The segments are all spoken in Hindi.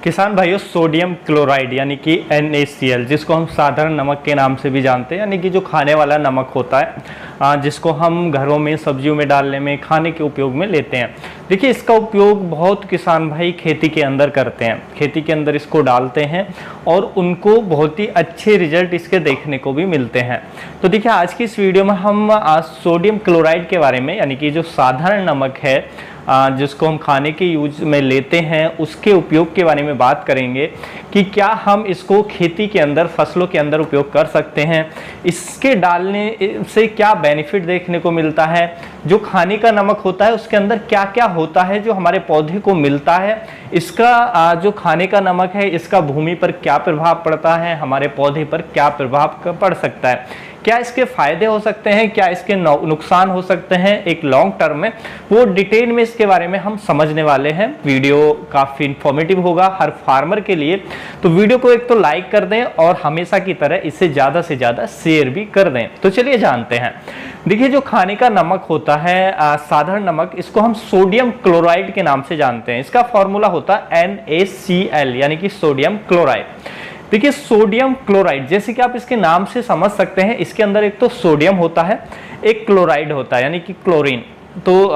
किसान भाइयों, सोडियम क्लोराइड यानी कि NaCl, जिसको हम साधारण नमक के नाम से भी जानते हैं, यानी कि जो खाने वाला नमक होता है, जिसको हम घरों में सब्जियों में डालने में खाने के उपयोग में लेते हैं। देखिए, इसका उपयोग बहुत किसान भाई खेती के अंदर करते हैं, खेती के अंदर इसको डालते हैं और उनको बहुत ही अच्छे रिजल्ट इसके देखने को भी मिलते हैं। तो देखिए, आज की इस वीडियो में हम सोडियम क्लोराइड के बारे में, यानी कि जो साधारण नमक है जिसको हम खाने के यूज में लेते हैं, उसके उपयोग के बारे में बात करेंगे कि क्या हम इसको खेती के अंदर, फसलों के अंदर उपयोग कर सकते हैं, इसके डालने से क्या बेनिफिट देखने को मिलता है, जो खाने का नमक होता है उसके अंदर क्या क्या होता है जो हमारे पौधे को मिलता है, इसका जो खाने का नमक है इसका भूमि पर क्या प्रभाव पड़ता है, हमारे पौधे पर क्या प्रभाव पड़ सकता है, क्या इसके फायदे हो सकते हैं, क्या इसके नुकसान हो सकते हैं एक लॉन्ग टर्म में, वो डिटेल में इसके बारे में हम समझने वाले हैं। वीडियो काफ़ी इंफॉर्मेटिव होगा हर फार्मर के लिए, तो वीडियो को एक तो लाइक कर दें और हमेशा की तरह इसे ज़्यादा से ज़्यादा शेयर भी कर दें। तो चलिए जानते हैं। देखिए, जो खाने का नमक होता है साधारण नमक, इसको हम सोडियम क्लोराइड के नाम से जानते हैं। इसका फॉर्मूला होता है NaCl यानी कि सोडियम क्लोराइड। देखिए, सोडियम क्लोराइड जैसे कि आप इसके नाम से समझ सकते हैं, इसके अंदर एक तो सोडियम होता है, एक क्लोराइड होता है यानी कि क्लोरीन। तो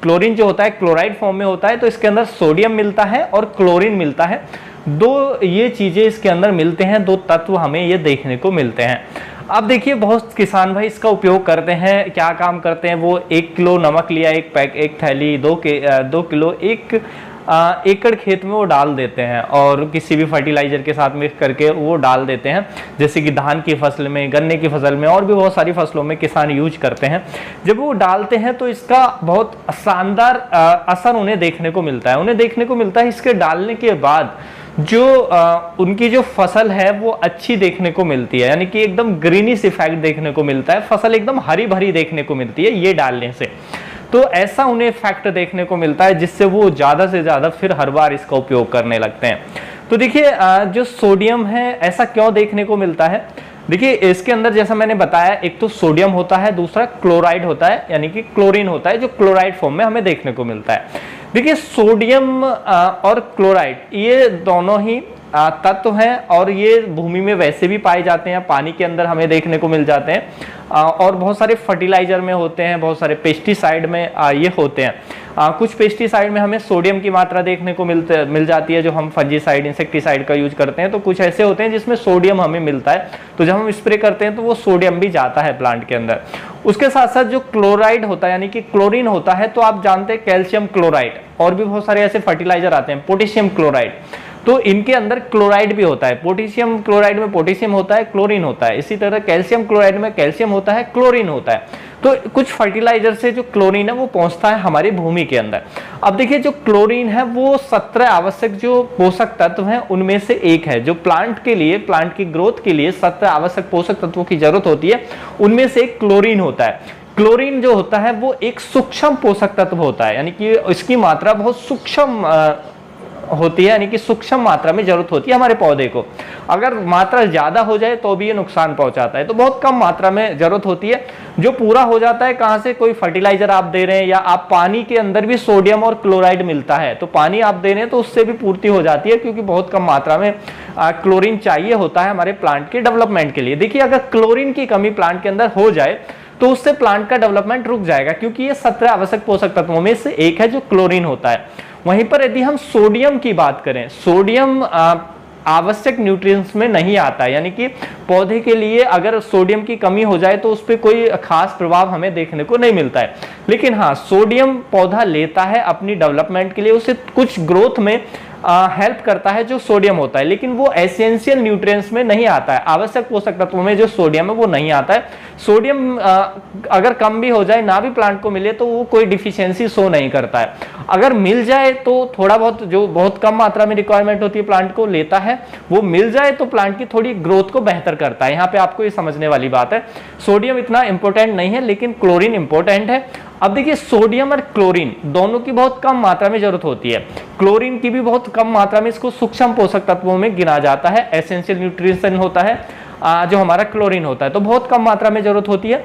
क्लोरीन जो होता है क्लोराइड फॉर्म में होता है, तो इसके अंदर सोडियम मिलता है और क्लोरीन मिलता है। दो ये चीजें इसके अंदर मिलते हैं, दो तत्व हमें ये देखने को मिलते हैं। अब देखिए, बहुत किसान भाई इसका उपयोग करते हैं, क्या काम करते हैं, वो 1 किलो नमक लिया, एक थैली 2 किलो एक एकड़ खेत में वो डाल देते हैं और किसी भी फर्टिलाइजर के साथ मिक्स करके वो डाल देते हैं, जैसे कि धान की फसल में, गन्ने की फसल में और भी बहुत सारी फसलों में किसान यूज करते हैं। जब वो डालते हैं तो इसका बहुत शानदार असर उन्हें देखने को मिलता है। उन्हें देखने को मिलता है इसके डालने के बाद जो उनकी जो फसल है वो अच्छी देखने को मिलती है, यानी कि एकदम ग्रीनिश इफेक्ट देखने को मिलता है, फसल एकदम हरी भरी देखने को मिलती है ये डालने से। तो ऐसा उन्हें इफेक्ट देखने को मिलता है जिससे वो ज़्यादा से ज़्यादा फिर हर बार इसका उपयोग करने लगते हैं। तो देखिए, जो सोडियम है ऐसा क्यों देखने को मिलता है। देखिए, इसके अंदर जैसा मैंने बताया, एक तो सोडियम होता है, दूसरा क्लोराइड होता है यानी कि क्लोरीन होता है, जो क्लोराइड फॉर्म में हमें देखने को मिलता है। देखिए, सोडियम और क्लोराइड ये दोनों ही तत्व हैं और ये भूमि में वैसे भी पाए जाते हैं, पानी के अंदर हमें देखने को मिल जाते हैं और बहुत सारे फर्टिलाइजर में होते हैं, बहुत सारे पेस्टिसाइड में ये होते हैं। कुछ पेस्टिसाइड में हमें सोडियम की मात्रा देखने को मिल जाती है, जो हम फंजीसाइड, इंसेक्टिसाइड का यूज करते हैं। तो कुछ ऐसे होते हैं जिसमें सोडियम हमें मिलता है, तो जब हम स्प्रे करते हैं तो वो सोडियम भी जाता है प्लांट के अंदर। उसके साथ साथ जो क्लोराइड होता है यानी कि क्लोरीन होता है, तो आप जानते हैं कैल्शियम क्लोराइड और भी बहुत सारे ऐसे फर्टिलाइजर आते हैं, पोटेशियम क्लोराइड, तो इनके अंदर क्लोराइड भी होता है। पोटेशियम क्लोराइड में पोटेशियम होता है, क्लोरीन होता है। इसी तरह कैल्शियम क्लोराइड में कैल्शियम होता है, क्लोरीन होता है। तो कुछ फर्टिलाइजर से जो क्लोरीन है वो पहुंचता है हमारी भूमि के अंदर। अब देखिए, जो क्लोरीन है वो 17 आवश्यक जो पोषक तत्व हैं उनमें से एक है, जो प्लांट के लिए, प्लांट की ग्रोथ के लिए 17 आवश्यक पोषक तत्वों की जरूरत होती है, उनमें से एक क्लोरीन होता है। क्लोरीन जो होता है वो एक सूक्ष्म पोषक तत्व होता है, यानी कि इसकी मात्रा बहुत सूक्ष्म होती है, यानी कि सूक्ष्म मात्रा में जरूरत होती है हमारे पौधे को। अगर मात्रा ज्यादा हो जाए तो भी ये नुकसान पहुंचाता है, तो बहुत कम मात्रा में जरूरत होती है। जो पूरा हो जाता है कहां से, कोई फर्टिलाइजर आप दे रहे हैं या आप पानी के अंदर भी सोडियम और क्लोराइड मिलता है, तो पानी आप दे रहे हैं तो उससे भी पूर्ति हो जाती है, क्योंकि बहुत कम मात्रा में क्लोरीन चाहिए होता है हमारे प्लांट के डेवलपमेंट के लिए। देखिए, अगर क्लोरीन की कमी प्लांट के अंदर हो जाए तो उससे प्लांट का डेवलपमेंट रुक जाएगा, क्योंकि ये 17 आवश्यक पोषक तत्वों में से एक है जो क्लोरीन होता है। वहीं पर यदि हम सोडियम की बात करें, सोडियम आवश्यक न्यूट्रिएंट्स में नहीं आता है, यानी कि पौधे के लिए अगर सोडियम की कमी हो जाए तो उस पर कोई खास प्रभाव हमें देखने को नहीं मिलता है। लेकिन हाँ, सोडियम पौधा लेता है अपनी डेवलपमेंट के लिए, उसे कुछ ग्रोथ में हेल्प करता है जो सोडियम होता है, लेकिन वो एसेंशियल न्यूट्रिएंट्स में नहीं आता है। आवश्यक पोषक तत्वों में जो सोडियम है वो नहीं आता है। सोडियम अगर कम भी हो जाए, ना भी प्लांट को मिले, तो वो कोई डिफिशियंसी शो नहीं करता है। अगर मिल जाए तो थोड़ा बहुत, जो बहुत कम मात्रा में रिक्वायरमेंट होती है प्लांट को लेता है, वो मिल जाए तो प्लांट की थोड़ी ग्रोथ को बेहतर करता है। यहाँ पे आपको ये समझने वाली बात है, सोडियम इतना इंपॉर्टेंट नहीं है लेकिन क्लोरीन इंपॉर्टेंट है। अब देखिए, सोडियम और क्लोरीन दोनों की बहुत कम मात्रा में जरूरत होती है। क्लोरीन की भी बहुत कम मात्रा में, इसको सूक्ष्म पोषक तत्वों में गिना जाता है, एसेंशियल न्यूट्रिशन होता है जो हमारा क्लोरीन होता है, तो बहुत कम मात्रा में जरूरत होती है।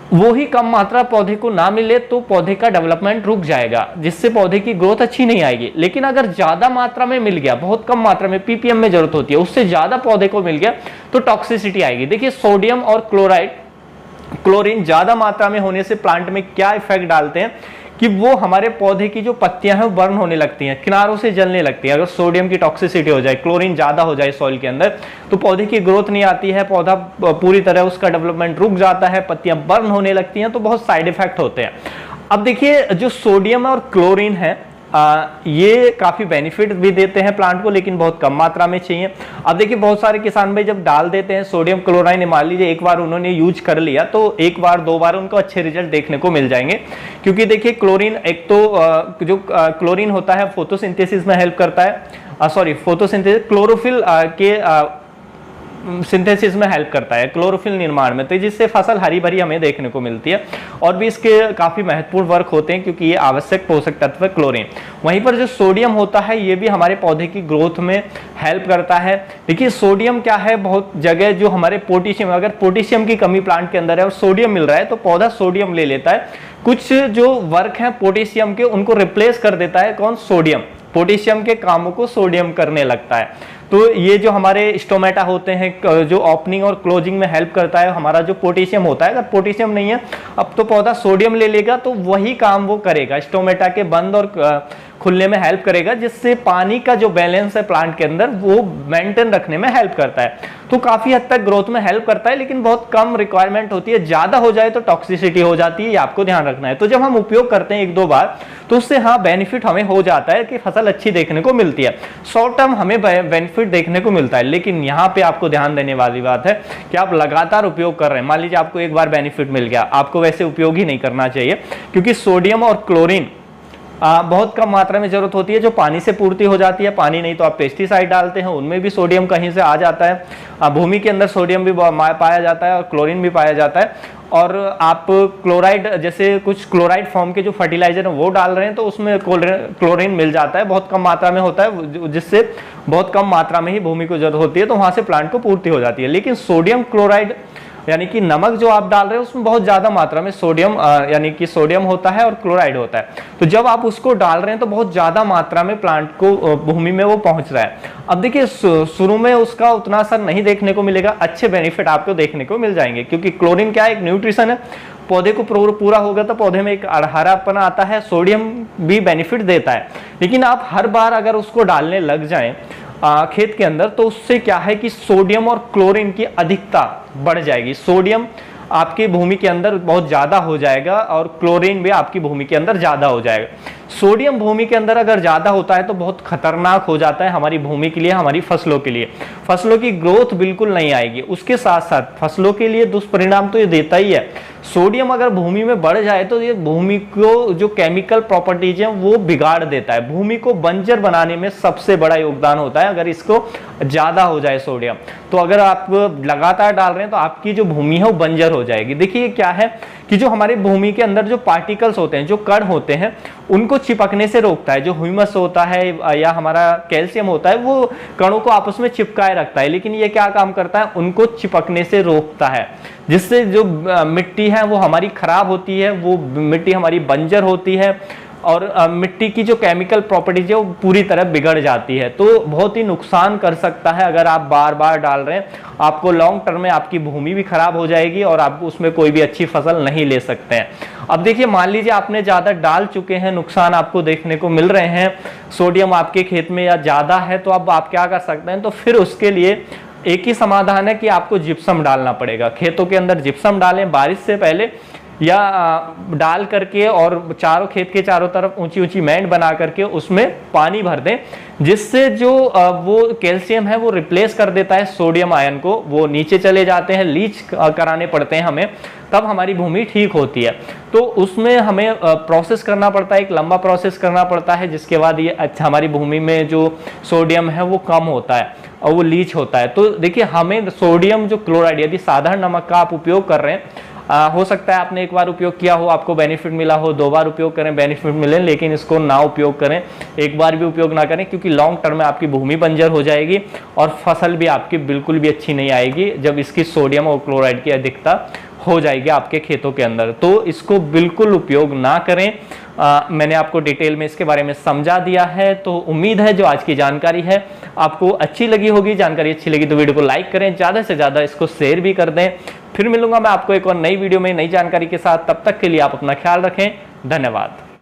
वो ही कम मात्रा पौधे को ना मिले तो पौधे का डेवलपमेंट रुक जाएगा, जिससे पौधे की ग्रोथ अच्छी नहीं आएगी। लेकिन अगर ज्यादा मात्रा में मिल गया, बहुत कम मात्रा में पीपीएम में जरूरत होती है, उससे ज्यादा पौधे को मिल गया तो टॉक्सिसिटी आएगी। देखिए सोडियम और क्लोरीन ज्यादा मात्रा में होने से प्लांट में क्या इफेक्ट डालते हैं कि वो हमारे पौधे की जो पत्तियां हैं वो बर्न होने लगती हैं, किनारों से जलने लगती हैं। अगर सोडियम की टॉक्सिसिटी हो जाए, क्लोरीन ज्यादा हो जाए सॉइल के अंदर, तो पौधे की ग्रोथ नहीं आती है, पौधा पूरी तरह उसका डेवलपमेंट रुक जाता है, पत्तियां बर्न होने लगती हैं, तो बहुत साइड इफेक्ट होते हैं। अब देखिए जो सोडियम और क्लोरीन है ये काफी बेनिफिट भी देते हैं प्लांट को, लेकिन बहुत कम मात्रा में चाहिए। अब देखिए बहुत सारे किसान भाई जब डाल देते हैं सोडियम क्लोराइड, मान लीजिए एक बार उन्होंने यूज कर लिया तो एक बार दो बार उनको अच्छे रिजल्ट देखने को मिल जाएंगे। क्योंकि देखिए क्लोरीन एक तो जो क्लोरीन होता है फोटोसिंथेसिस में हेल्प करता है, फोटोसिंथेसिस क्लोरोफिल के सिंथेसिस में हेल्प करता है, क्लोरोफिल निर्माण में, तो जिससे फसल हरी भरी हमें देखने को मिलती है। और भी इसके काफी महत्वपूर्ण वर्क होते हैं क्योंकि ये आवश्यक पोषक तत्व है क्लोरीन। वहीं पर जो सोडियम होता है ये भी हमारे पौधे की ग्रोथ में हेल्प करता है। देखिए सोडियम क्या है, बहुत जगह जो हमारे पोटेशियम, अगर पोटेशियम की कमी प्लांट के अंदर है और सोडियम मिल रहा है तो पौधा सोडियम ले लेता है। कुछ जो वर्क है पोटेशियम के उनको रिप्लेस कर देता है कौन, सोडियम, पोटेशियम के कामों को सोडियम करने लगता है। तो ये जो हमारे स्टोमेटा होते हैं जो ओपनिंग और क्लोजिंग में हेल्प करता है, हमारा जो पोटेशियम होता है, अगर पोटेशियम नहीं है अब तो पौधा सोडियम ले लेगा तो वही काम वो करेगा, स्टोमेटा के बंद और खुलने में हेल्प करेगा, जिससे पानी का जो बैलेंस है प्लांट के अंदर वो मेंटेन रखने में हेल्प करता है। तो काफी हद तक ग्रोथ में हेल्प करता है, लेकिन बहुत कम रिक्वायरमेंट होती है। ज्यादा हो जाए तो टॉक्सिसिटी हो जाती है, ये आपको ध्यान रखना है। तो जब हम उपयोग करते हैं एक दो बार तो उससे हाँ बेनिफिट हमें हो जाता है कि फसल अच्छी देखने को मिलती है, शॉर्ट टर्म हमें बेनिफिट देखने को मिलता है। लेकिन यहाँ पे आपको ध्यान देने वाली बात है कि आप लगातार उपयोग कर रहे हैं, मान लीजिए आपको एक बार बेनिफिट मिल गया, आपको वैसे उपयोग ही नहीं करना चाहिए, क्योंकि सोडियम और क्लोरीन बहुत कम मात्रा में जरूरत होती है, जो पानी से पूर्ति हो जाती है। पानी नहीं तो आप पेस्टिसाइड डालते हैं, उनमें भी सोडियम कहीं से आ जाता है। भूमि के अंदर सोडियम भी पाया जाता है और क्लोरीन भी पाया जाता है। और आप क्लोराइड, जैसे कुछ क्लोराइड फॉर्म के जो फर्टिलाइजर है वो डाल रहे हैं तो उसमें क्लोरीन मिल जाता है, बहुत कम मात्रा में होता है, जिससे बहुत कम मात्रा में ही भूमि को जरूरत होती है, तो वहां से प्लांट को पूर्ति हो जाती है। लेकिन सोडियम क्लोराइड यानी कि नमक जो आप डाल रहे हैं उसमें बहुत ज्यादा मात्रा में सोडियम यानी कि सोडियम होता है और क्लोराइड होता है। तो जब आप उसको डाल रहे हैं तो बहुत ज्यादा मात्रा में प्लांट को भूमि में वो पहुंच रहा है। अब देखिए शुरू में उसका उतना असर नहीं देखने को मिलेगा, अच्छे बेनिफिट आपको देखने को मिल जाएंगे, क्योंकि क्लोरीन क्या है, एक न्यूट्रिशन है, पौधे को पूरा होगा तो पौधे में एक हरापन आता है। सोडियम भी बेनिफिट देता है, लेकिन आप हर बार अगर उसको डालने लग जाएं खेत के अंदर तो उससे क्या है कि सोडियम और क्लोरीन की अधिकता बढ़ जाएगी। सोडियम आपकी भूमि के अंदर बहुत ज्यादा हो जाएगा और क्लोरीन भी आपकी भूमि के अंदर ज्यादा हो जाएगा। सोडियम भूमि के अंदर अगर ज्यादा होता है तो बहुत खतरनाक हो जाता है हमारी भूमि के लिए, हमारी फसलों के लिए। फसलों की ग्रोथ बिल्कुल नहीं आएगी, उसके साथ साथ फसलों के लिए दुष्परिणाम तो ये देता ही है। सोडियम अगर भूमि में बढ़ जाए तो ये भूमि को जो केमिकल प्रॉपर्टीज हैं वो बिगाड़ देता है, भूमि को बंजर बनाने में सबसे बड़ा योगदान होता है अगर इसको ज्यादा हो जाए सोडियम। तो अगर आप लगातार डाल रहे हैं तो आपकी जो भूमि है वो बंजर हो जाएगी। देखिए क्या है कि जो हमारे भूमि के अंदर जो पार्टिकल्स होते हैं, जो कण होते हैं, उनको चिपकने से रोकता है। जो ह्यूमस होता है या हमारा कैल्शियम होता है वो कणों को आपस में चिपकाए रखता है, लेकिन ये क्या काम करता है, उनको चिपकने से रोकता है, जिससे जो मिट्टी है वो हमारी खराब होती है, वो मिट्टी हमारी बंजर होती है और मिट्टी की जो केमिकल प्रॉपर्टीज है वो पूरी तरह बिगड़ जाती है। तो बहुत ही नुकसान कर सकता है अगर आप बार बार डाल रहे हैं, आपको लॉन्ग टर्म में आपकी भूमि भी खराब हो जाएगी और आप उसमें कोई भी अच्छी फसल नहीं ले सकते हैं। अब देखिए मान लीजिए आपने ज्यादा डाल चुके हैं, नुकसान आपको देखने को मिल रहे हैं, सोडियम आपके खेत में या ज्यादा है, तो अब आप क्या कर सकते हैं, तो फिर उसके लिए एक ही समाधान है कि आपको जिप्सम डालना पड़ेगा। खेतों के अंदर जिप्सम डालें बारिश से पहले, या डाल करके और चारों खेत के चारों तरफ ऊंची ऊंची मैंट बना करके उसमें पानी भर दें, जिससे जो वो कैल्शियम है वो रिप्लेस कर देता है सोडियम आयन को, वो नीचे चले जाते हैं, लीच कराने पड़ते हैं हमें, तब हमारी भूमि ठीक होती है। तो उसमें हमें प्रोसेस करना पड़ता है, एक लंबा प्रोसेस करना पड़ता है, जिसके बाद ये अच्छा हमारी भूमि में जो सोडियम है वो कम होता है और वो लीच होता है। तो देखिए हमें सोडियम जो क्लोराइड, यदि साधारण नमक का आप उपयोग कर रहे हैं, हो सकता है आपने एक बार उपयोग किया हो, आपको बेनिफिट मिला हो, दो बार उपयोग करें बेनिफिट मिले, लेकिन इसको ना उपयोग करें, एक बार भी उपयोग ना करें, क्योंकि लॉन्ग टर्म में आपकी भूमि बंजर हो जाएगी और फसल भी आपकी बिल्कुल भी अच्छी नहीं आएगी जब इसकी सोडियम और क्लोराइड की अधिकता हो जाएगी आपके खेतों के अंदर। तो इसको बिल्कुल उपयोग ना करें। मैंने आपको डिटेल में इसके बारे में समझा दिया है। तो उम्मीद है जो आज की जानकारी है आपको अच्छी लगी होगी। जानकारी अच्छी लगी तो वीडियो को लाइक करें, ज़्यादा से ज़्यादा इसको शेयर भी कर दें। फिर मिलूंगा मैं आपको एक और नई वीडियो में नई जानकारी के साथ। तब तक के लिए आप अपना ख्याल रखें। धन्यवाद।